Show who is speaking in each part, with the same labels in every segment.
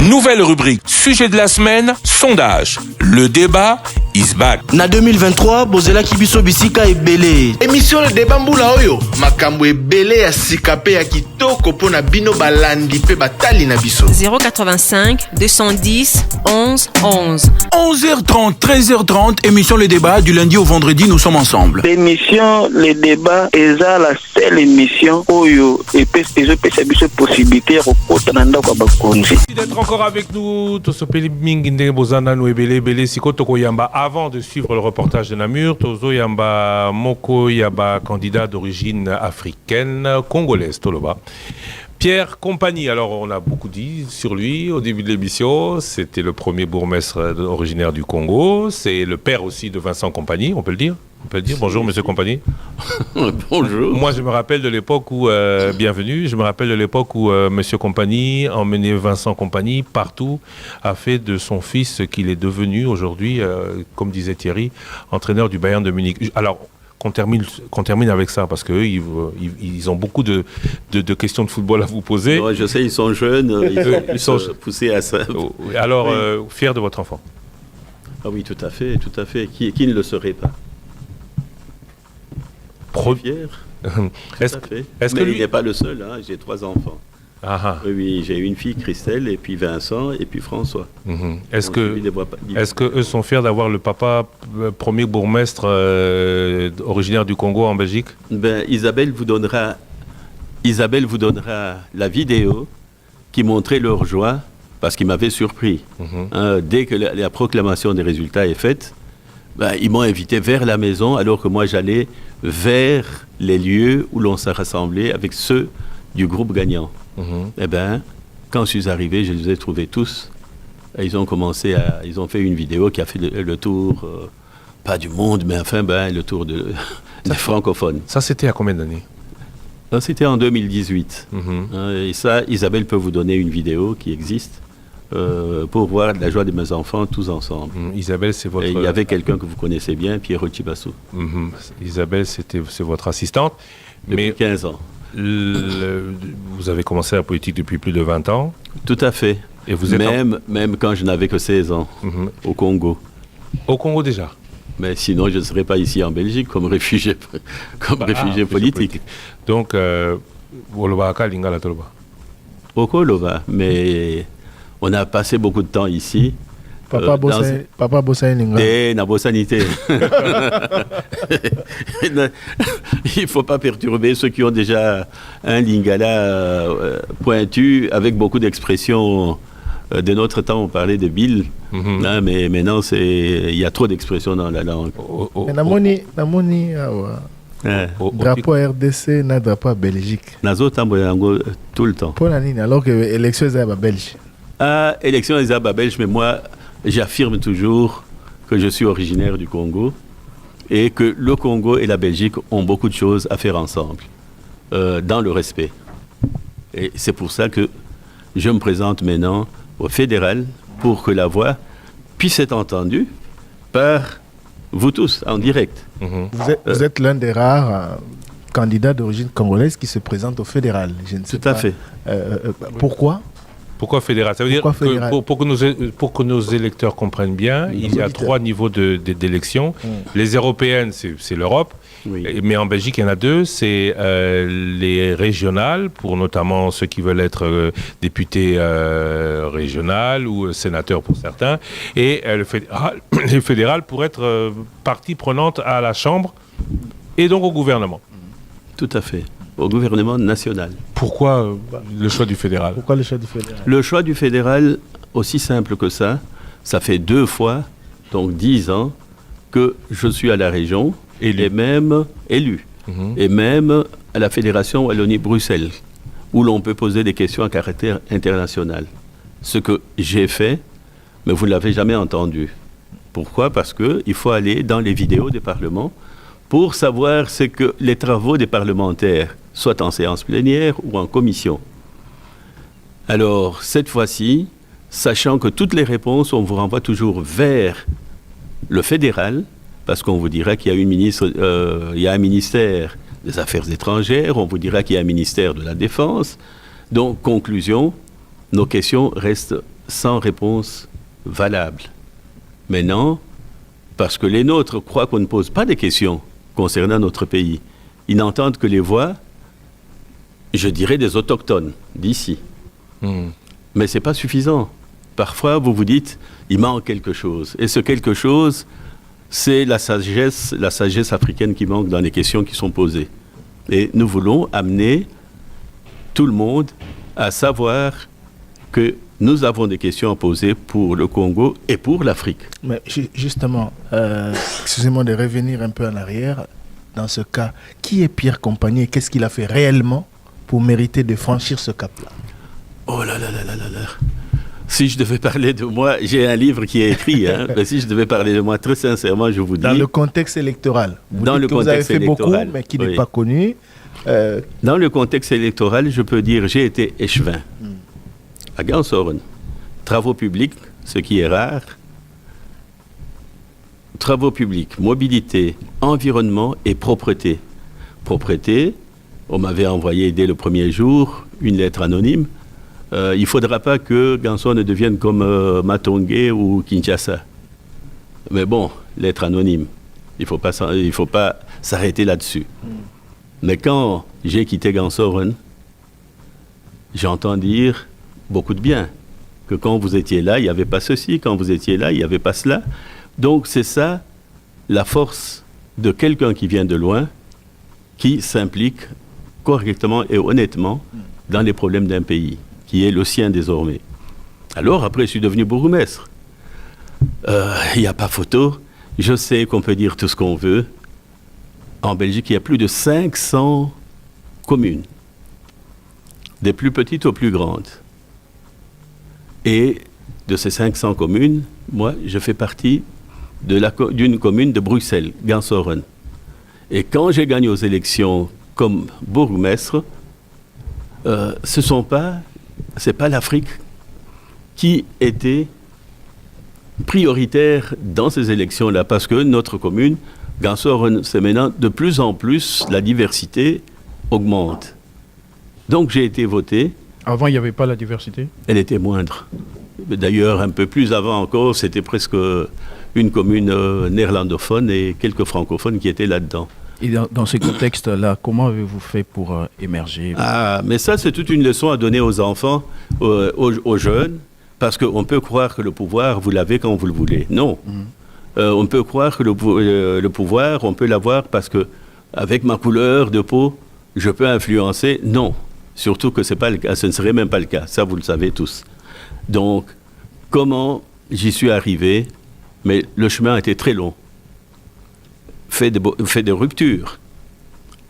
Speaker 1: Nouvelle rubrique, sujet de la semaine, sondage. Le débat is back.
Speaker 2: Na 2023, bozela kibiso bisika ebele.
Speaker 3: Émission le débat mbula oyo, makambo ebele ya sikape ya kitoko pona bino balandi pe batali na biso.
Speaker 4: 085 210 11 11.
Speaker 5: 11h30, 13h30, émission Le Débat, du lundi au vendredi, nous sommes ensemble.
Speaker 6: L'émission Le Débat est la seule émission oyo et peut se possibilité de
Speaker 7: Merci d'être encore avec nous. Avant de suivre le reportage de Namur, Tozo Yamba Moko Yaba, candidat d'origine africaine, congolaise, Toloba. Pierre Compagnie, alors on a beaucoup dit sur lui au début de l'émission, c'était le premier bourgmestre originaire du Congo, c'est le père aussi de Vincent Compagnie, on peut le dire. Bonjour Monsieur Compagnie.
Speaker 8: Bonjour.
Speaker 7: Moi je me rappelle de l'époque où, bienvenue, je me rappelle de l'époque où Monsieur Compagnie emmenait Vincent Compagnie partout, a fait de son fils ce qu'il est devenu aujourd'hui, comme disait Thierry, entraîneur du Bayern de Munich. Alors, qu'on termine avec ça, parce qu'eux, ils ont beaucoup de questions de football à vous poser.
Speaker 8: Ouais, je sais, ils sont jeunes, ils sont poussés à ça.
Speaker 7: Alors, fier de votre enfant.
Speaker 8: Ah oui, tout à fait, tout à fait. Qui ne le serait pas? Fier. Est-ce que lui... il n'est pas le seul, hein, j'ai 3 enfants.
Speaker 7: Ah.
Speaker 8: Oui, j'ai une fille, Christelle, et puis Vincent, et puis François.
Speaker 7: Est-ce que eux sont fiers d'avoir le papa premier bourgmestre originaire du Congo en Belgique?
Speaker 8: Isabelle vous donnera la vidéo qui montrait leur joie, parce qu'ils m'avaient surpris. Dès que la proclamation des résultats est faite, ils m'ont invité vers la maison, alors que moi j'allais vers les lieux où l'on s'est rassemblé avec ceux du groupe gagnant. Quand je suis arrivé, je les ai trouvés tous. Et ils ont fait une vidéo qui a fait le tour, pas du monde, mais enfin, le tour des francophones.
Speaker 7: Ça, c'était à combien d'années?
Speaker 8: Ça, c'était en 2018. Et ça, Isabelle peut vous donner une vidéo qui existe pour voir la joie de mes enfants tous ensemble.
Speaker 7: Isabelle, c'est votre...
Speaker 8: Et il y avait quelqu'un que vous connaissez bien, Pierrot Chibassou.
Speaker 7: Isabelle, c'est votre assistante.
Speaker 8: Depuis 15 ans.
Speaker 7: Vous avez commencé la politique depuis plus de 20 ans.
Speaker 8: Tout à fait. Et vous êtes même quand je n'avais que 16 ans, au Congo.
Speaker 7: Au Congo déjà? Mais
Speaker 8: sinon, je ne serais pas ici en Belgique comme réfugié politique.
Speaker 7: Donc, Wolobaka, Lingala Toloba.
Speaker 8: Okolova, mais on a passé beaucoup de temps ici.
Speaker 9: Papa Bossa Ninga.
Speaker 8: Na bossanité. Il ne faut pas perturber ceux qui ont déjà un lingala pointu avec beaucoup d'expressions. De notre temps, on parlait de Bill, mais maintenant, il y a trop d'expressions dans la langue.
Speaker 9: Namoni, drapeau RDC, na drapeau Belgique.
Speaker 8: Nazo tout le temps.
Speaker 9: Pour la ligne, alors que l'élection est à Belge.
Speaker 8: Élection est à Belge, mais moi, j'affirme toujours que je suis originaire du Congo et que le Congo et la Belgique ont beaucoup de choses à faire ensemble, dans le respect. Et c'est pour ça que je me présente maintenant au fédéral pour que la voix puisse être entendue par vous tous, en direct.
Speaker 9: Vous êtes l'un des rares candidats d'origine congolaise qui se présente au fédéral. Je ne sais
Speaker 8: Tout à fait.
Speaker 9: Pourquoi ?
Speaker 7: Pourquoi fédéral? Ça veut dire que pour que nos électeurs comprennent bien, il y a 3 niveaux d'élection. Les européennes, c'est l'Europe. Mais en Belgique, il y en a 2. C'est les régionales, pour notamment ceux qui veulent être députés régionales ou sénateurs pour certains. Et le fédéral pour être partie prenante à la Chambre et donc au gouvernement.
Speaker 8: Tout à fait. Au gouvernement national.
Speaker 7: Pourquoi le choix du fédéral?
Speaker 9: Pourquoi le choix du fédéral?
Speaker 8: Le choix du fédéral, aussi simple que ça fait 2 fois, donc 10 ans, que je suis à la région, et même élu, et même à la Fédération Wallonie-Bruxelles, où l'on peut poser des questions à caractère international. Ce que j'ai fait, mais vous ne l'avez jamais entendu. Pourquoi? Parce qu'il faut aller dans les vidéos des parlements pour savoir ce que les travaux des parlementaires, soit en séance plénière ou en commission. Alors, cette fois-ci, sachant que toutes les réponses, on vous renvoie toujours vers le fédéral, parce qu'on vous dira qu'il y a un ministère des Affaires étrangères, on vous dira qu'il y a un ministère de la Défense. Donc, conclusion, nos questions restent sans réponse valable. Maintenant, parce que les nôtres croient qu'on ne pose pas de questions concernant notre pays, ils n'entendent que les voix, je dirais, des autochtones d'ici. Mais ce n'est pas suffisant. Parfois, vous vous dites, il manque quelque chose. Et ce quelque chose, c'est la sagesse africaine qui manque dans les questions qui sont posées. Et nous voulons amener tout le monde à savoir que nous avons des questions à poser pour le Congo et pour l'Afrique.
Speaker 9: Mais justement, excusez-moi de revenir un peu en arrière. Dans ce cas, qui est Pierre Compagnie et qu'est-ce qu'il a fait réellement pour mériter de franchir ce cap-là?
Speaker 8: Oh là là là là là là. Si je devais parler de moi, j'ai un livre qui est écrit, mais si je devais parler de moi, très sincèrement, je vous dis...
Speaker 9: Dans le contexte électoral. Vous avez fait beaucoup, mais qui n'est pas connu.
Speaker 8: Dans le contexte électoral, je peux dire, j'ai été échevin. À Gansoren. Travaux publics, ce qui est rare. Travaux publics, mobilité, environnement et propreté. Propreté, on m'avait envoyé dès le premier jour une lettre anonyme. Il ne faudra pas que Gansoren devienne comme Matongé ou Kinshasa. Mais bon, lettre anonyme. Il ne faut pas s'arrêter là-dessus. Mais quand j'ai quitté Gansoren, j'entends dire beaucoup de bien. Que quand vous étiez là, il n'y avait pas ceci. Quand vous étiez là, il n'y avait pas cela. Donc c'est ça, la force de quelqu'un qui vient de loin, qui s'implique correctement et honnêtement dans les problèmes d'un pays, qui est le sien désormais. Alors après, je suis devenu bourgmestre. Il n'y a pas photo. Je sais qu'on peut dire tout ce qu'on veut. En Belgique, il y a plus de 500 communes, des plus petites aux plus grandes. Et de ces 500 communes, moi, je fais partie d'une commune de Bruxelles, Gansoren. Et quand j'ai gagné aux élections comme bourgmestre, c'est pas l'Afrique qui était prioritaire dans ces élections-là, parce que notre commune, Gansoren, c'est maintenant de plus en plus, la diversité augmente. Donc j'ai été voté.
Speaker 5: Avant, il n'y avait pas la diversité? Elle
Speaker 8: était moindre. D'ailleurs, un peu plus avant encore, c'était presque une commune néerlandophone et quelques francophones qui étaient là-dedans.
Speaker 5: Et dans ce contexte-là, comment avez-vous fait pour émerger?
Speaker 8: Ah, mais ça, c'est toute une leçon à donner aux enfants, aux jeunes, parce qu'on peut croire que le pouvoir, vous l'avez quand vous le voulez. Non. On peut croire que le pouvoir, on peut l'avoir parce que, avec ma couleur de peau, je peux influencer. Non. Surtout que c'est pas le cas, ce ne serait même pas le cas. Ça, vous le savez tous. Donc, comment j'y suis arrivé? Mais le chemin a été très long. Fait de ruptures,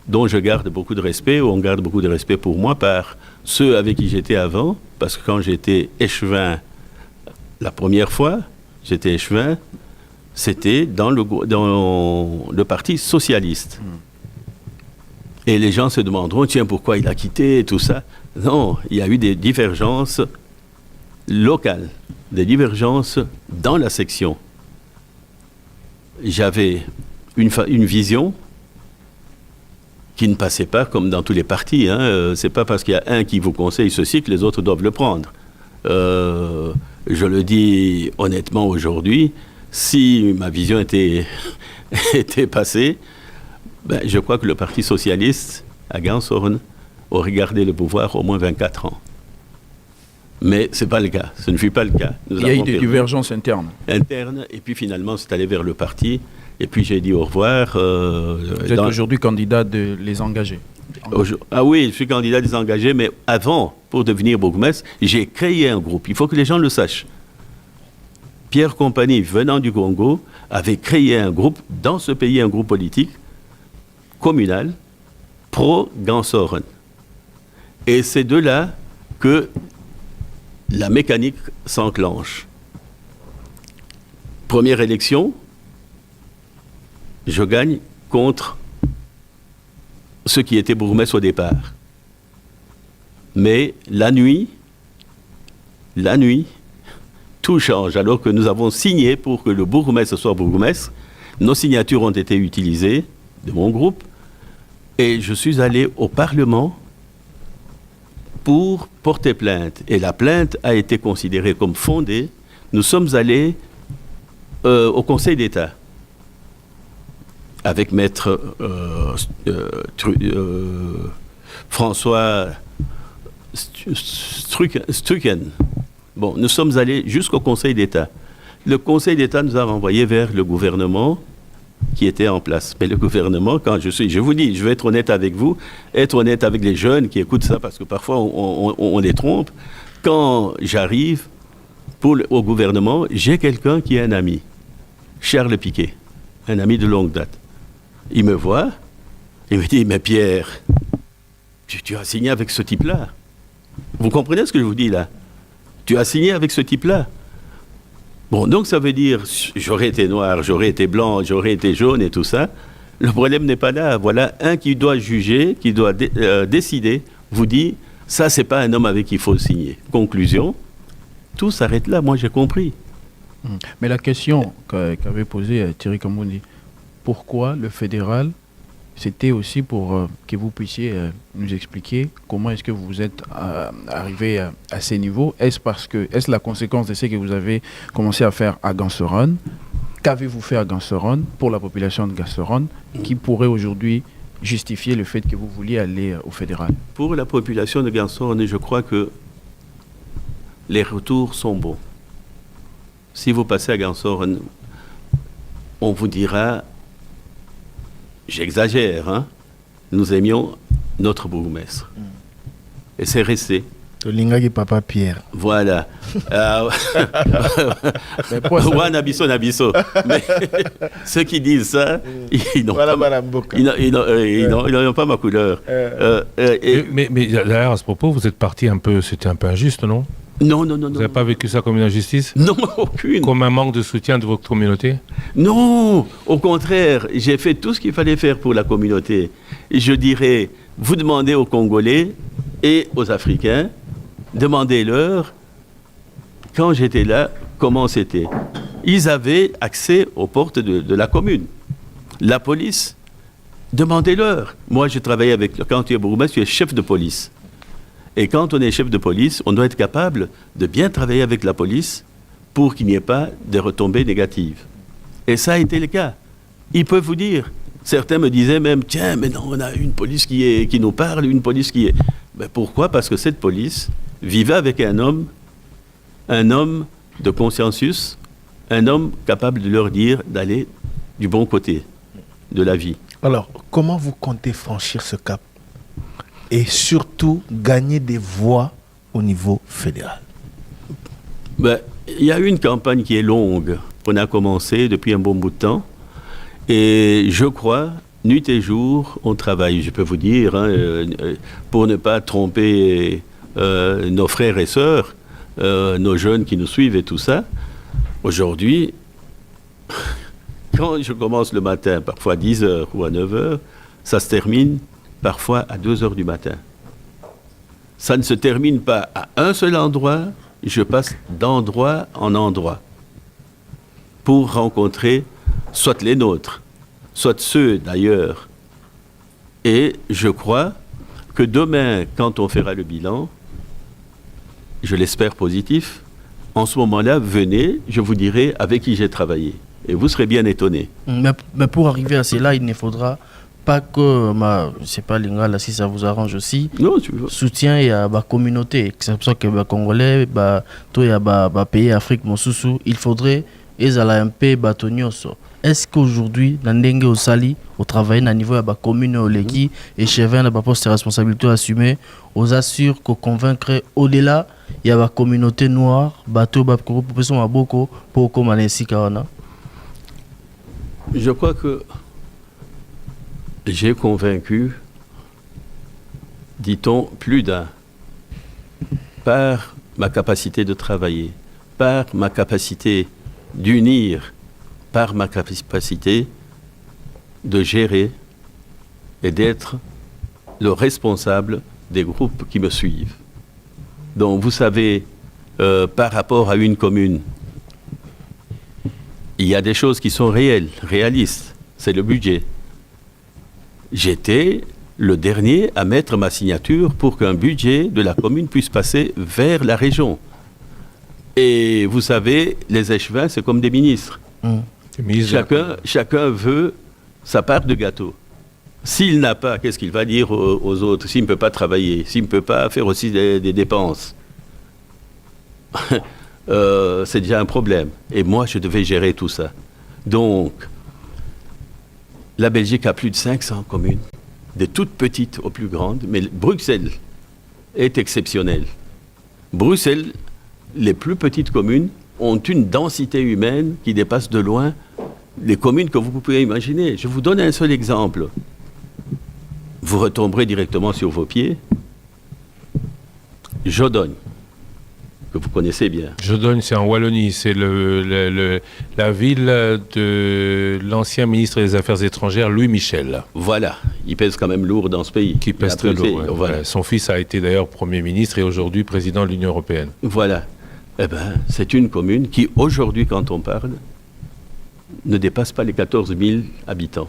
Speaker 8: dont je garde beaucoup de respect, ou on garde beaucoup de respect pour moi par ceux avec qui j'étais avant, parce que quand j'étais échevin la première fois, j'étais échevin, c'était dans le Parti socialiste. Et les gens se demanderont, tiens, pourquoi il a quitté et tout ça? Non, il y a eu des divergences locales, des divergences dans la section. J'avais une vision qui ne passait pas comme dans tous les partis. C'est pas parce qu'il y a un qui vous conseille ceci que les autres doivent le prendre. Je le dis honnêtement aujourd'hui, si ma vision était passée, je crois que le Parti socialiste à Gansoren aurait gardé le pouvoir au moins 24 ans. Mais ce n'est pas le cas, ce ne fut pas le cas.
Speaker 5: Il y a eu des divergences internes.
Speaker 8: Et puis finalement, c'est allé vers le parti. Et puis j'ai dit au revoir.
Speaker 5: Vous êtes aujourd'hui candidat de Les Engagés.
Speaker 8: Ah oui, je suis candidat des Engagés, mais avant, pour devenir bourgmestre, j'ai créé un groupe. Il faut que les gens le sachent. Pierre Compagnie, venant du Congo, avait créé un groupe, dans ce pays, un groupe politique, communal, pro-Gansoren. Et c'est de là que la mécanique s'enclenche. Première élection, je gagne contre ceux qui étaient bourgmestres au départ. Mais la nuit, tout change. Alors que nous avons signé pour que le bourgmestre soit bourgmestre, nos signatures ont été utilisées de mon groupe, et je suis allé au Parlement pour porter plainte. Et la plainte a été considérée comme fondée. Nous sommes allés au Conseil d'État avec maître François Strucken. Bon, nous sommes allés jusqu'au Conseil d'État. Le Conseil d'État nous a renvoyés vers le gouvernement qui était en place. Mais le gouvernement, je vous dis, je vais être honnête avec vous, être honnête avec les jeunes qui écoutent ça, parce que parfois on les trompe. Quand j'arrive au gouvernement, j'ai quelqu'un qui est un ami, Charles Piquet, un ami de longue date. Il me voit, il me dit, mais Pierre, tu as signé avec ce type-là. Vous comprenez ce que je vous dis là? Tu as signé avec ce type-là. Bon, donc ça veut dire, j'aurais été noir, j'aurais été blanc, j'aurais été jaune et tout ça. Le problème n'est pas là. Voilà un qui doit juger, qui doit décider, vous dit, ça c'est pas un homme avec qui il faut signer. Conclusion, tout s'arrête là, moi j'ai compris.
Speaker 5: Mais la question qu'avait posée Thierry Kamoundi, pourquoi le fédéral, c'était aussi pour que vous puissiez nous expliquer comment est-ce que vous êtes arrivé à ces niveaux. Est-ce la conséquence de ce que vous avez commencé à faire à Ganseron? Qu'avez-vous fait à Ganseron pour la population de Ganseron qui pourrait aujourd'hui justifier le fait que vous vouliez aller au fédéral?
Speaker 8: Pour la population de Ganseron, je crois que les retours sont bons. Si vous passez à Ganseron, on vous dira... J'exagère, hein? Nous aimions notre bourgmestre. Et c'est resté.
Speaker 9: Lingagi Papa Pierre.
Speaker 8: Voilà. Nabiso. Mais ceux qui disent ça, ils n'ont pas ma couleur.
Speaker 7: Mais d'ailleurs, à ce propos, vous êtes parti c'était un peu injuste, non?
Speaker 8: Non.
Speaker 7: Vous n'avez pas vécu ça comme une injustice?
Speaker 8: Non, aucune.
Speaker 7: Comme un manque de soutien de votre communauté?
Speaker 8: Non, au contraire, j'ai fait tout ce qu'il fallait faire pour la communauté. Je dirais, vous demandez aux Congolais et aux Africains, demandez-leur, quand j'étais là, comment c'était. Ils avaient accès aux portes de la commune. La police, demandez-leur. Moi, je travaillais quand tu es bourgmestre, tu es chef de police. Et quand on est chef de police, on doit être capable de bien travailler avec la police pour qu'il n'y ait pas de retombées négatives. Et ça a été le cas. Ils peuvent vous dire. Certains me disaient même, tiens, mais non, on a une police qui nous parle, une police qui est... Ben pourquoi? Parce que cette police vivait avec un homme de consciensus, un homme capable de leur dire d'aller du bon côté de la vie.
Speaker 9: Alors, comment vous comptez franchir ce cap? Et surtout gagner des voix au niveau fédéral?
Speaker 8: Ben, il y a eu une campagne qui est longue. On a commencé depuis un bon bout de temps. Et je crois, nuit et jour, on travaille. Je peux vous dire, pour ne pas tromper nos frères et sœurs, nos jeunes qui nous suivent et tout ça. Aujourd'hui, quand je commence le matin, parfois à 10h ou à 9h, ça se termine parfois à 2h du matin. Ça ne se termine pas à un seul endroit, je passe d'endroit en endroit pour rencontrer soit les nôtres, soit ceux d'ailleurs. Et je crois que demain, quand on fera le bilan, je l'espère positif, en ce moment-là, venez, je vous dirai avec qui j'ai travaillé. Et vous serez bien étonnés.
Speaker 2: Mais pour arriver à cela, il ne faudra pas que, c'est pas l'ingala, si ça vous arrange aussi,
Speaker 8: non, tu veux.
Speaker 2: Soutien et à la communauté, que c'est pour ça que les Congolais, tout y a pays Afrique, mon sous, il faudrait, ils allaient un peu batonioso. Est-ce qu'aujourd'hui, dans Ndenge au Sali, au travail à niveau de la commune au Leki, et chez Vin, la poste de responsabilité assumée, aux assure qu'on convaincre au-delà, il y a la communauté noire, bateau, population à beaucoup, pour comment ici,
Speaker 8: je crois que j'ai convaincu, dit-on, plus d'un, par ma capacité de travailler, par ma capacité d'unir, par ma capacité de gérer et d'être le responsable des groupes qui me suivent. Donc vous savez, par rapport à une commune, il y a des choses qui sont réelles, réalistes, c'est le budget. J'étais le dernier à mettre ma signature pour qu'un budget de la commune puisse passer vers la région. Et vous savez, les échevins, c'est comme des ministres. Chacun veut sa part de gâteau. S'il n'a pas, qu'est-ce qu'il va dire aux autres? S'il ne peut pas travailler, s'il ne peut pas faire aussi des dépenses, c'est déjà un problème. Et moi, je devais gérer tout ça. Donc, la Belgique a plus de 500 communes, des toutes petites aux plus grandes, mais Bruxelles est exceptionnelle. Bruxelles, les plus petites communes ont une densité humaine qui dépasse de loin les communes que vous pouvez imaginer. Je vous donne un seul exemple. Vous retomberez directement sur vos pieds. Jodogne, que vous connaissez bien.
Speaker 7: Jodogne, c'est en Wallonie. C'est la ville de l'ancien ministre des Affaires étrangères, Louis Michel.
Speaker 8: Voilà, il pèse quand même lourd dans ce pays.
Speaker 7: Qui pèse très lourd. Ouais. Voilà. Son fils a été d'ailleurs Premier ministre et aujourd'hui président de l'Union européenne.
Speaker 8: Voilà. Eh bien, c'est une commune qui, aujourd'hui, quand on parle, ne dépasse pas les 14 000 habitants.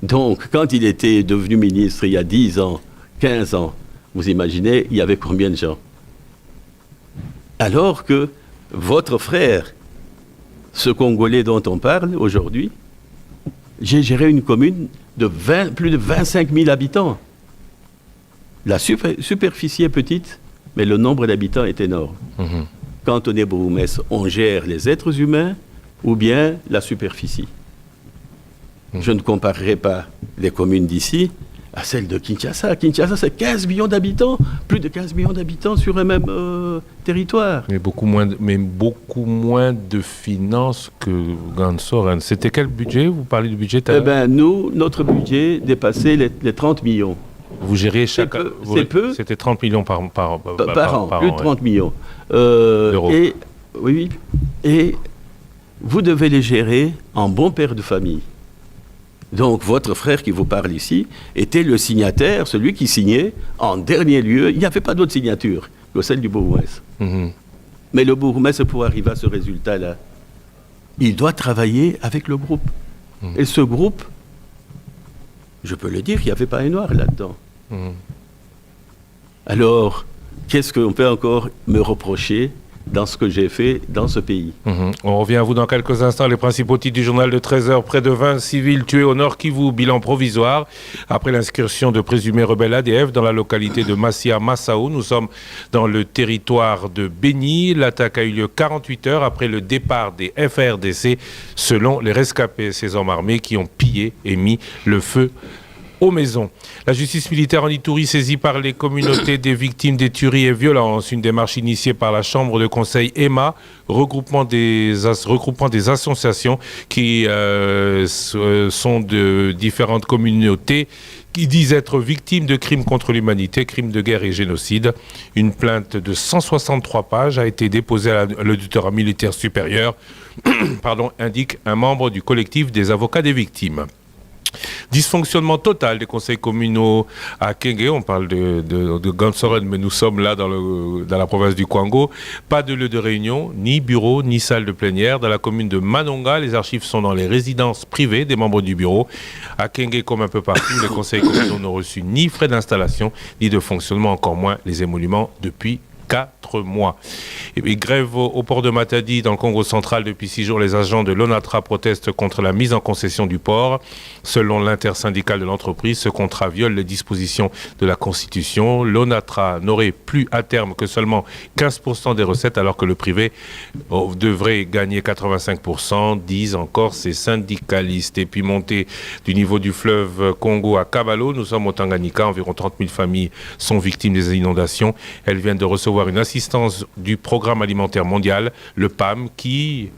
Speaker 8: Donc, quand il était devenu ministre il y a 10 ans, 15 ans, vous imaginez, il y avait combien de gens? Alors que votre frère, ce Congolais dont on parle aujourd'hui, j'ai géré une commune de plus de 25 000 habitants. La superficie est petite, mais le nombre d'habitants est énorme. Quand on est bourgmestre, on gère les êtres humains ou bien la superficie. Je ne comparerai pas les communes d'ici à celles de Kinshasa. Kinshasa, c'est 15 millions d'habitants, plus de 15 millions d'habitants sur un même territoire.
Speaker 7: Mais beaucoup moins de finances que Gansoren. C'était quel budget? Vous parlez du budget?
Speaker 8: Eh bien, nous, notre budget dépassait les 30 millions.
Speaker 7: Vous gérez chaque...
Speaker 8: C'est peu.
Speaker 7: C'était 30 millions par an.
Speaker 8: Plus de 30 millions. D'euros. Oui. Et vous devez les gérer en bon père de famille. Donc, votre frère qui vous parle ici était le signataire, celui qui signait en dernier lieu. Il n'y avait pas d'autre signature que celle du bourgmestre. Mais le bourgmestre, pour arriver à ce résultat-là, il doit travailler avec le groupe. Et ce groupe, je peux le dire, il n'y avait pas un noir là-dedans. Alors, qu'est-ce qu'on peut encore me reprocher dans ce que j'ai fait dans ce pays?
Speaker 7: On revient à vous dans quelques instants. Les principaux titres du journal de 13h. Près de 20 civils tués au Nord Kivu, bilan provisoire. Après l'inscription de présumés rebelles ADF dans la localité de Massia-Massao, nous sommes dans le territoire de Béni. L'attaque a eu lieu 48 heures après le départ des FARDC, selon les rescapés, ces hommes armés qui ont pillé et mis le feu aux maisons. La justice militaire en Ituri saisie par les communautés des victimes des tueries et violences. Une démarche initiée par la chambre de conseil EMA, regroupement des associations qui sont de différentes communautés qui disent être victimes de crimes contre l'humanité, crimes de guerre et génocide. Une plainte de 163 pages a été déposée à l'auditoire militaire supérieur, indique un membre du collectif des avocats des victimes. Dysfonctionnement total des conseils communaux à Kenge. On parle de Gansoren, mais nous sommes là dans la province du Kwango. Pas de lieu de réunion, ni bureau, ni salle de plénière. Dans la commune de Manonga, les archives sont dans les résidences privées des membres du bureau. À Kenge, comme un peu partout, les conseils communaux n'ont reçu ni frais d'installation, ni de fonctionnement, encore moins les émoluments depuis 4 mois. Et puis, grève au port de Matadi dans le Congo central depuis 6 jours. Les agents de l'ONATRA protestent contre la mise en concession du port. Selon l'intersyndicale de l'entreprise, ce contrat viole les dispositions de la Constitution. L'ONATRA n'aurait plus à terme que seulement 15% des recettes alors que le privé devrait gagner 85%, disent encore ces syndicalistes. Et puis montée du niveau du fleuve Congo à Kabalo, nous sommes au Tanganyika, environ 30 000 familles sont victimes des inondations. Elles viennent de recevoir une assistance du Programme alimentaire mondial, le PAM, qui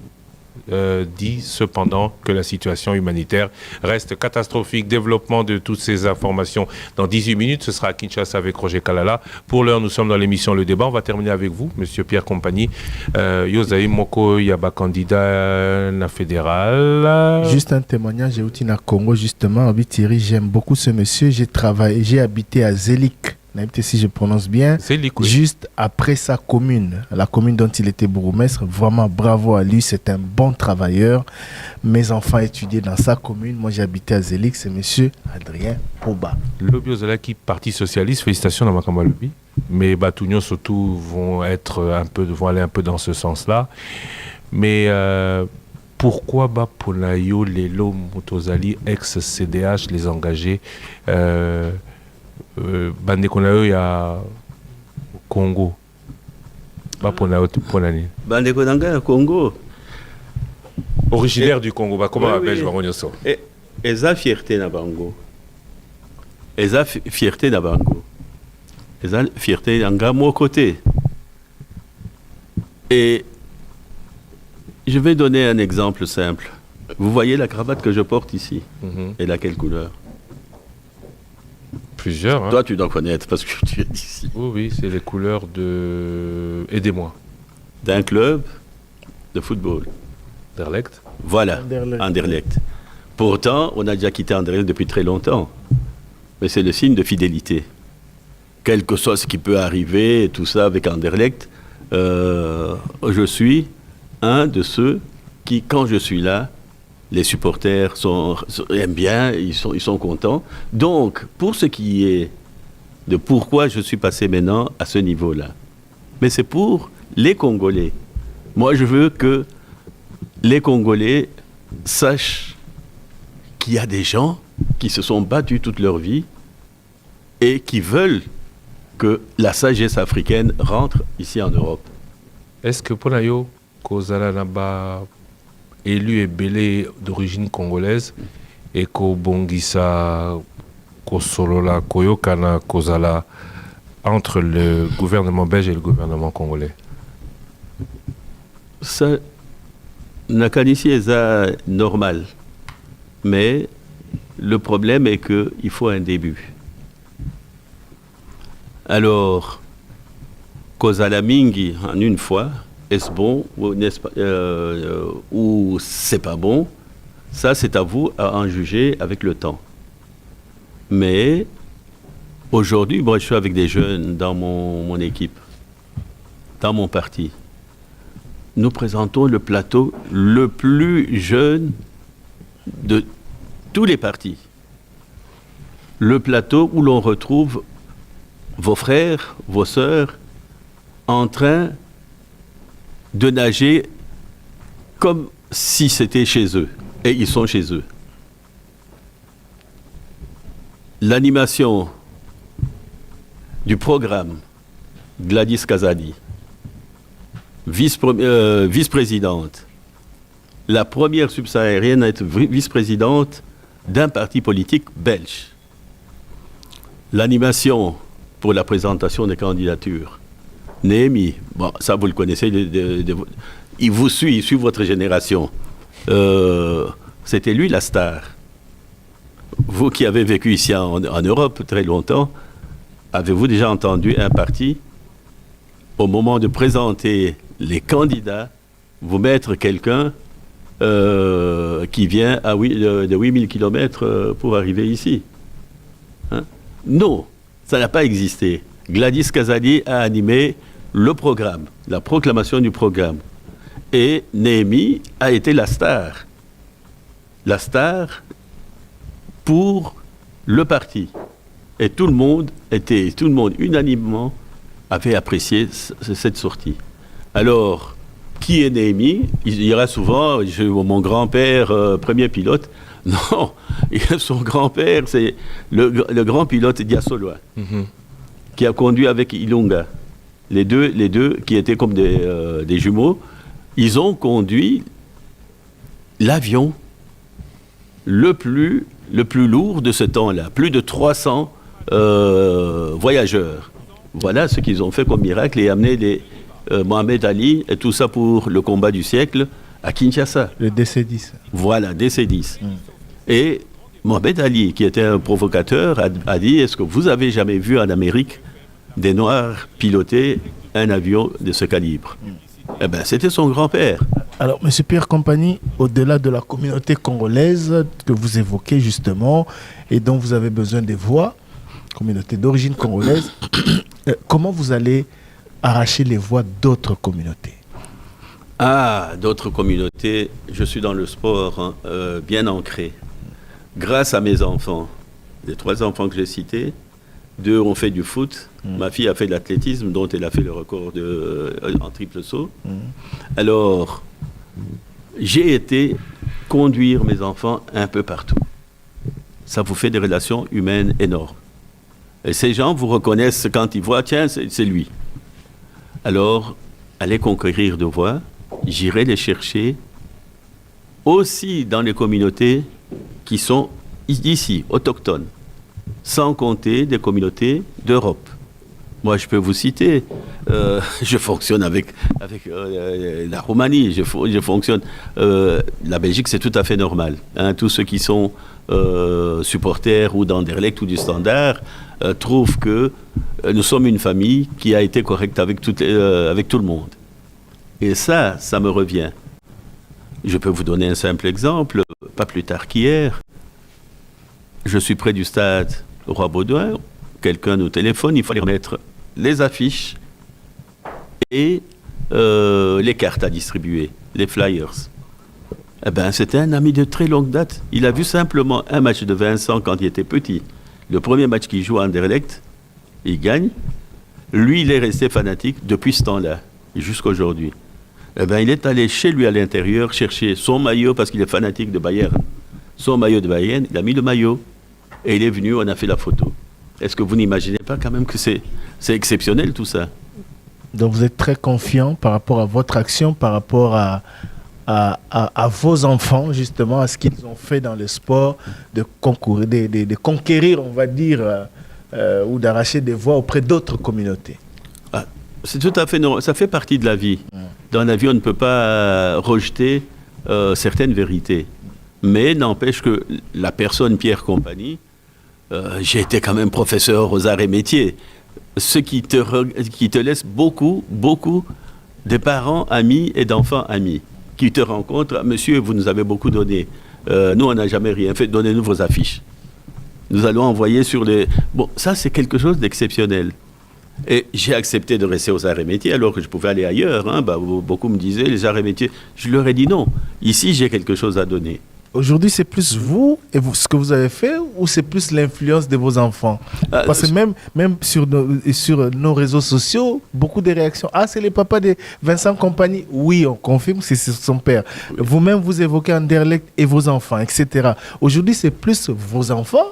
Speaker 7: dit cependant que la situation humanitaire reste catastrophique. Développement de toutes ces informations dans 18 minutes. Ce sera à Kinshasa avec Roger Kalala. Pour l'heure, nous sommes dans l'émission Le Débat. On va terminer avec vous, Monsieur Pierre Compagnie. Yosaï Moko Yaba, candidat na fédéral.
Speaker 9: Juste un témoignage, j'ai eu au Congo, justement. Thierry, j'aime beaucoup ce monsieur. J'ai habité à Zélik, si je prononce bien, juste après sa commune, la commune dont il était bourgmestre. Vraiment, bravo à lui, c'est un bon travailleur. Mes enfants étudiaient dans sa commune. Moi, j'habitais à Zélix, c'est monsieur Adrien Poba.
Speaker 7: Lobby Ozalaki, Parti Socialiste, félicitations dans Makamba Lobby. Mais Batounion surtout vont aller un peu dans ce sens-là. Mais pourquoi Ponayo, Lelo, Motozali, ex-CDH, les engagés Bande Konayo, il y a Congo. Ponayo, Ponani.
Speaker 8: Bande Konayo, Congo.
Speaker 7: Originaire du Congo, comment la Belge va revenir ça?
Speaker 8: Et ça, fierté na Bango. Et ça, fierté na Bango. Et ça, fierté na mon côté. Et je vais donner un exemple simple. Vous voyez la cravate que je porte ici. Et laquelle couleur?
Speaker 7: Plusieurs. Hein.
Speaker 8: Toi, tu dois connaître parce que tu es d'ici.
Speaker 7: Oui, c'est les couleurs de... Aidez-moi.
Speaker 8: D'un club de football.
Speaker 7: Anderlecht.
Speaker 8: Voilà, Anderlecht. Pourtant, on a déjà quitté Anderlecht depuis très longtemps. Mais c'est le signe de fidélité. Quel que soit ce qui peut arriver, et tout ça avec Anderlecht, je suis un de ceux qui, quand je suis là, les supporters aiment bien, ils sont contents. Donc, pour ce qui est de pourquoi je suis passé maintenant à ce niveau-là, mais c'est pour les Congolais. Moi, je veux que les Congolais sachent qu'il y a des gens qui se sont battus toute leur vie et qui veulent que la sagesse africaine rentre ici en Europe.
Speaker 7: Est-ce que Ponayo, Kozala Naba, élu et belé d'origine congolaise, et Kobongisa, Kosolola, Koyokana, Kozala, entre le gouvernement belge et le gouvernement congolais?
Speaker 8: Ça, Nakanici est normal. Mais le problème est qu'il faut un début. Alors, Kozala Mingi, en une fois, est-ce bon ou c'est pas bon? Ça, c'est à vous à en juger avec le temps. Mais aujourd'hui, moi, je suis avec des jeunes dans mon équipe, dans mon parti. Nous présentons le plateau le plus jeune de tous les partis. Le plateau où l'on retrouve vos frères, vos sœurs, en train de nager comme si c'était chez eux. Et ils sont chez eux. L'animation du programme Gladys Kazadi, vice-présidente, la première subsaharienne à être vice-présidente d'un parti politique belge. L'animation pour la présentation des candidatures. Néhémie, bon, ça vous le connaissez, il vous suit, il suit votre génération. C'était lui la star. Vous qui avez vécu ici en Europe très longtemps, avez-vous déjà entendu un parti, au moment de présenter les candidats, vous mettre quelqu'un qui vient de 8000 km pour arriver ici? Hein? Non, ça n'a pas existé. Gladys Kazadi a animé le programme, la proclamation du programme. Et Néhémie a été la star. La star pour le parti. Et tout le monde unanimement avait apprécié cette sortie. Alors, qui est Néhémie? Il y aura souvent, mon grand-père, premier pilote. Non, son grand-père, c'est le grand pilote Diasoloa, qui a conduit avec Ilunga. Les deux qui étaient comme des jumeaux, ils ont conduit l'avion le plus lourd de ce temps-là, plus de 300 voyageurs. Voilà ce qu'ils ont fait comme miracle et amené Mohamed Ali et tout ça pour le combat du siècle à Kinshasa.
Speaker 9: Le DC-10.
Speaker 8: Voilà, DC-10. Et Mohamed Ali, qui était un provocateur, a dit: est-ce que vous avez jamais vu en Amérique des Noirs piloter un avion de ce calibre? Eh bien, c'était son grand-père.
Speaker 9: Alors, M. Pierre Compagnie, au-delà de la communauté congolaise que vous évoquez justement et dont vous avez besoin des voix, communauté d'origine congolaise, comment vous allez arracher les voix d'autres communautés?
Speaker 8: Ah, d'autres communautés, je suis dans le sport bien ancré. Grâce à mes enfants, les 3 enfants que j'ai cités, 2 ont fait du foot. Ma fille a fait de l'athlétisme, dont elle a fait le record en triple saut. Alors, j'ai été conduire mes enfants un peu partout. Ça vous fait des relations humaines énormes. Et ces gens vous reconnaissent quand ils voient, tiens, c'est lui. Alors, allez conquérir de voix. J'irai les chercher aussi dans les communautés qui sont ici, autochtones, sans compter des communautés d'Europe. Moi, je peux vous citer, je fonctionne avec la Roumanie, je fonctionne... la Belgique, c'est tout à fait normal. Hein, tous ceux qui sont supporters ou d'Anderlecht ou du Standard trouvent que nous sommes une famille qui a été correcte avec tout le monde. Et ça me revient. Je peux vous donner un simple exemple, pas plus tard qu'hier. Je suis près du stade Roi-Baudouin, quelqu'un nous téléphone, il faut aller remettre les affiches et les cartes à distribuer, les flyers. Eh ben, c'était un ami de très longue date. Il a vu simplement un match de Vincent quand il était petit. Le premier match qu'il joue à Anderlecht, il gagne. Lui, il est resté fanatique depuis ce temps-là, jusqu'à aujourd'hui. Eh ben, il est allé chez lui à l'intérieur chercher son maillot parce qu'il est fanatique de Bayern. Son maillot de Bayern, il a mis le maillot et il est venu, on a fait la photo. Est-ce que vous n'imaginez pas quand même que c'est exceptionnel tout ça?
Speaker 9: Donc vous êtes très confiant par rapport à votre action, par rapport à vos enfants, justement, à ce qu'ils ont fait dans le sport, de conquérir, on va dire, ou d'arracher des voix auprès d'autres communautés.
Speaker 8: C'est tout à fait normal. Ça fait partie de la vie. Dans la vie, on ne peut pas rejeter certaines vérités. Mais n'empêche que la personne Pierre Compagnie, j'ai été quand même professeur aux arts et métiers, ce qui te laisse beaucoup de parents amis et d'enfants amis, qui te rencontrent. Monsieur, vous nous avez beaucoup donné. Nous, on n'a jamais rien fait. Donnez-nous vos affiches. Nous allons envoyer sur les... Bon, ça, c'est quelque chose d'exceptionnel. Et j'ai accepté de rester aux arts et métiers alors que je pouvais aller ailleurs. Hein. Beaucoup me disaient, les arts et métiers. Je leur ai dit non. Ici, j'ai quelque chose à donner.
Speaker 9: Aujourd'hui, c'est plus vous et ce que vous avez fait ou c'est plus l'influence de vos enfants? Parce que même sur nos réseaux sociaux, beaucoup de réactions. Ah, c'est les papas de Vincent Compagnie. Oui, on confirme, c'est son père. Oui. Vous-même, vous évoquez Anderlecht et vos enfants, etc. Aujourd'hui, c'est plus vos enfants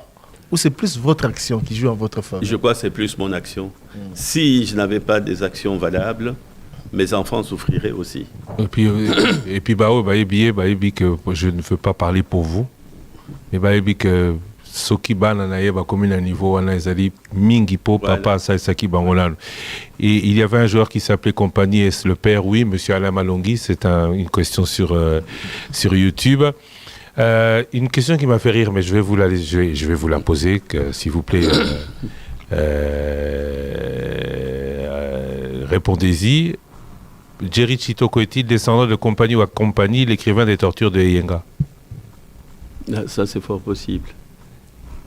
Speaker 9: ou c'est plus votre action qui joue en votre faveur? Je
Speaker 8: crois que c'est plus mon action. Si je n'avais pas des actions valables, mes enfants souffriraient aussi.
Speaker 7: Et puis que je ne veux pas parler pour vous, mais que soki bana na yeba commune à niveau wana ezali mingi po papa ça saki bangolano. Et il y avait un joueur qui s'appelait Compagnie, est le père? Oui, monsieur Alain Malongui, c'est une question sur YouTube. Une question qui m'a fait rire, mais je vais vous la poser, s'il vous plaît. Répondez-y. Jerry Chitoko est-il descendant de Compagnie ou à Compagnie, l'écrivain des tortures de Yenga?
Speaker 8: Ça, c'est fort possible.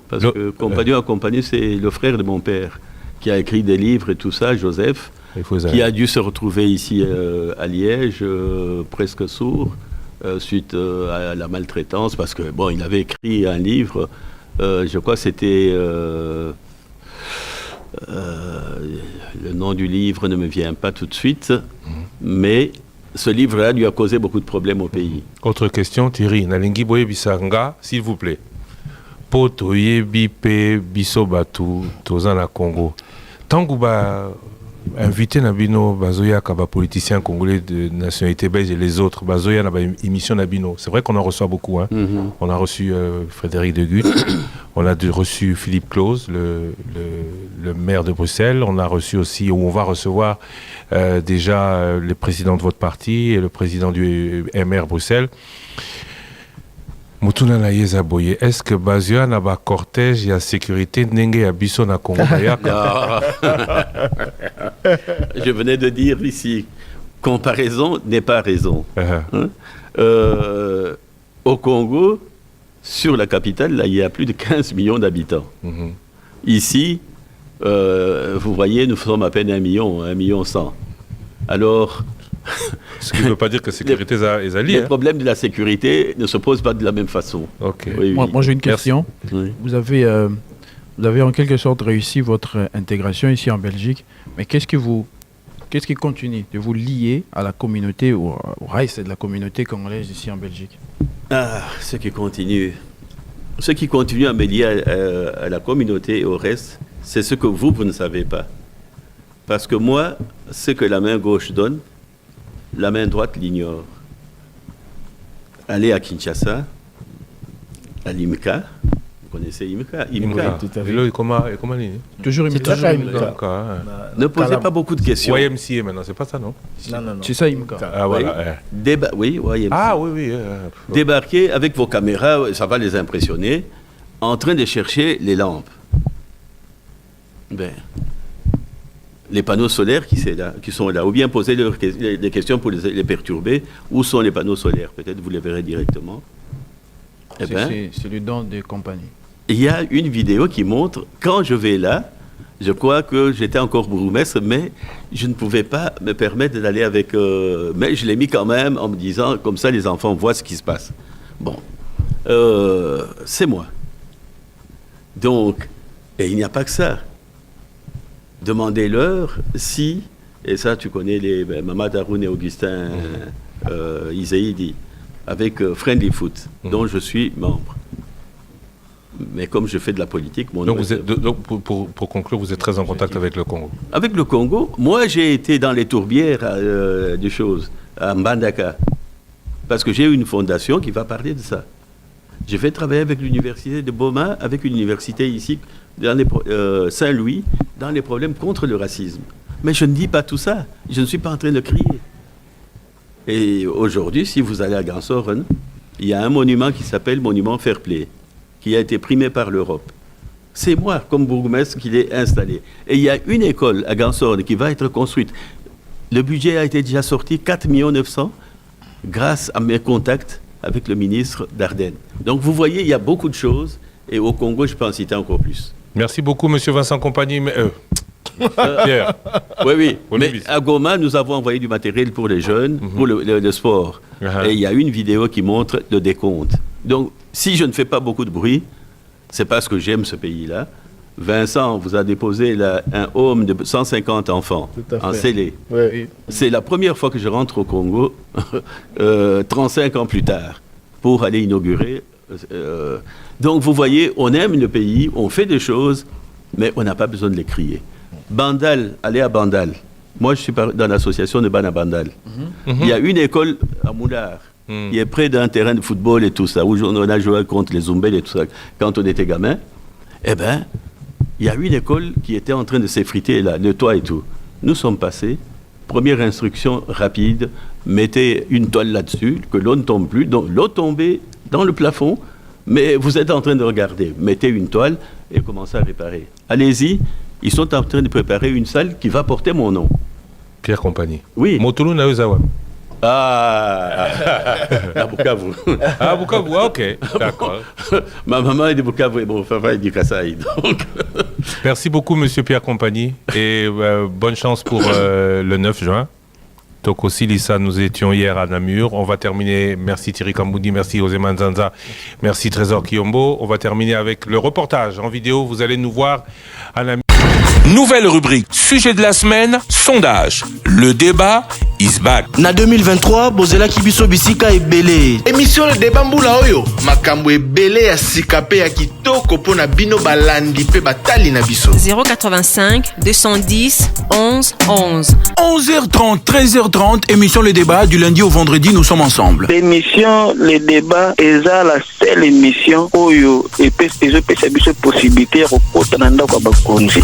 Speaker 8: Parce que Compagnie ou à Compagnie, c'est le frère de mon père qui a écrit des livres et tout ça, Joseph, qui a dû se retrouver ici à Liège, presque sourd, suite à la maltraitance, parce que, bon, il avait écrit un livre, je crois que c'était... le nom du livre ne me vient pas tout de suite, mais ce livre-là lui a causé beaucoup de problèmes au pays.
Speaker 7: Autre question, Thierry. Nalingi boye bisanga, s'il vous plaît. Poto yebi pe biso batu tozana Congo. Tangouba invité Nabino Bazoya kaba politicien congolais de nationalité belge et les autres Bazoya na émission Nabino. C'est vrai qu'on en reçoit beaucoup. Hein. On a reçu Frédéric de Gucht, on a reçu Philippe Claus, le maire de Bruxelles. On a reçu aussi, ou on va recevoir déjà le président de votre parti et le président du MR Bruxelles. Mutuna na yeza boye, est-ce que Bazoya na ba cortège ya sécurité ndenge ya biso na Congo bayaka?
Speaker 8: Je venais de dire ici, comparaison n'est pas raison. Hein? Au Congo, sur la capitale, là, il y a plus de 15 millions d'habitants. Ici, vous voyez, nous sommes à peine 1 million 100. Alors...
Speaker 7: Ce qui ne veut pas dire que la sécurité est alliée.
Speaker 8: Les problèmes de la sécurité ne se posent pas de la même façon.
Speaker 7: Okay.
Speaker 8: Oui.
Speaker 5: Moi j'ai une question.
Speaker 8: Oui.
Speaker 5: Vous avez en quelque sorte réussi votre intégration ici en Belgique, mais qu'est-ce qui continue de vous lier à la communauté, au reste de la communauté congolaise ici en Belgique?
Speaker 8: Ce qui continue à me lier à la communauté et au reste, c'est ce que vous ne savez pas. Parce que moi, ce que la main gauche donne, la main droite l'ignore. Allez à Kinshasa, à l'IMCA. Vous connaissez IMCA?
Speaker 7: IMCA, tout à fait. Comment
Speaker 5: toujours IMCA.
Speaker 8: Ne posez pas beaucoup de questions.
Speaker 7: YMCA maintenant, c'est pas ça, non?
Speaker 5: Non. C'est ça IMCA.
Speaker 8: Ah, voilà. Oui, YMCA.
Speaker 7: Ah, oui.
Speaker 8: Débarquez avec vos caméras, ça va les impressionner, en train de chercher les lampes. Les panneaux solaires qui sont là, ou bien poser des questions pour les perturber. Où sont les panneaux solaires? Peut-être vous les verrez directement.
Speaker 5: C'est le don des compagnies.
Speaker 8: Il y a une vidéo qui montre, quand je vais là, je crois que j'étais encore bourgmestre, mais je ne pouvais pas me permettre d'aller avec... mais je l'ai mis quand même en me disant, comme ça les enfants voient ce qui se passe. Bon, c'est moi. Donc, et il n'y a pas que ça. Demandez-leur si, et ça tu connais Mamad Haroun et Augustin Iséidi, avec Friendly Foot, dont je suis membre. Mais comme je fais de la politique...
Speaker 7: Donc, pour conclure, vous êtes très en contact avec le Congo?
Speaker 8: Avec le Congo, moi j'ai été dans les tourbières des choses, à Mbandaka, parce que j'ai une fondation qui va parler de ça. Je vais travailler avec l'université de Boma, avec une université ici, Saint-Louis, dans les problèmes contre le racisme. Mais je ne dis pas tout ça. Je ne suis pas en train de crier. Et aujourd'hui, si vous allez à Gansoren, il y a un monument qui s'appelle Monument Fair Play, qui a été primé par l'Europe. C'est moi, comme bourgmestre, qui l'ai installé. Et il y a une école à Gansoren qui va être construite. Le budget a été déjà sorti, 4,9 millions, grâce à mes contacts avec le ministre Dardenne. Donc vous voyez, il y a beaucoup de choses. Et au Congo, je peux en citer encore plus.
Speaker 7: Merci beaucoup, M. Vincent Compagnie. Pierre.
Speaker 8: Oui. Mais à Goma, nous avons envoyé du matériel pour les jeunes, pour le sport. Et il y a une vidéo qui montre le décompte. Donc, si je ne fais pas beaucoup de bruit, c'est parce que j'aime ce pays-là. Vincent vous a déposé un home de 150 enfants en scellé.
Speaker 9: Oui.
Speaker 8: C'est la première fois que je rentre au Congo, 35 ans plus tard, pour aller inaugurer... donc vous voyez, on aime le pays, on fait des choses, mais on n'a pas besoin de les crier. Bandal, allez à Bandal. Moi, je suis dans l'association de Bana Bandal. Il y a une école à Moulard, qui est près d'un terrain de football et tout ça, où on a joué contre les Zumbel et tout ça, quand on était gamin. Eh bien, il y a une école qui était en train de s'effriter là, le toit et tout. Nous sommes passés, première instruction rapide, mettez une toile là-dessus, que l'eau ne tombe plus, donc l'eau tombait dans le plafond, mais vous êtes en train de regarder, mettez une toile et commencez à réparer. Allez-y, ils sont en train de préparer une salle qui va porter mon nom.
Speaker 7: Pierre Compagnie.
Speaker 8: Oui.
Speaker 7: Motulu Naozawa.
Speaker 8: À Bukavu.
Speaker 7: Ah, Bukavu, ok, d'accord.
Speaker 8: Ma maman est de Bukavu et mon papa est du Kasaï. Donc...
Speaker 7: Merci beaucoup, Monsieur Pierre Compagnie, et bonne chance pour le 9 juin. Donc aussi, Lisa, nous étions hier à Namur. On va terminer, merci Thierry Kamboudi, merci José Manzanza, merci Trésor Kiyombo. On va terminer avec le reportage en vidéo. Vous allez nous voir à Namur.
Speaker 1: Nouvelle rubrique, sujet de la semaine, sondage. Le débat is back.
Speaker 10: Na 2023, bozela kibiso bisika ebele.
Speaker 3: Émission le débat mbula oyo. Makambo ebele ya sikape ya kitoko pona bino balandi pe batali na biso.
Speaker 4: 085 210 11 11.
Speaker 10: 11h30, 13h30, émission le débat du lundi au vendredi, nous sommes ensemble.
Speaker 6: L'émission le débat est la seule émission oyo et peut se possibilité de rencontrer dans le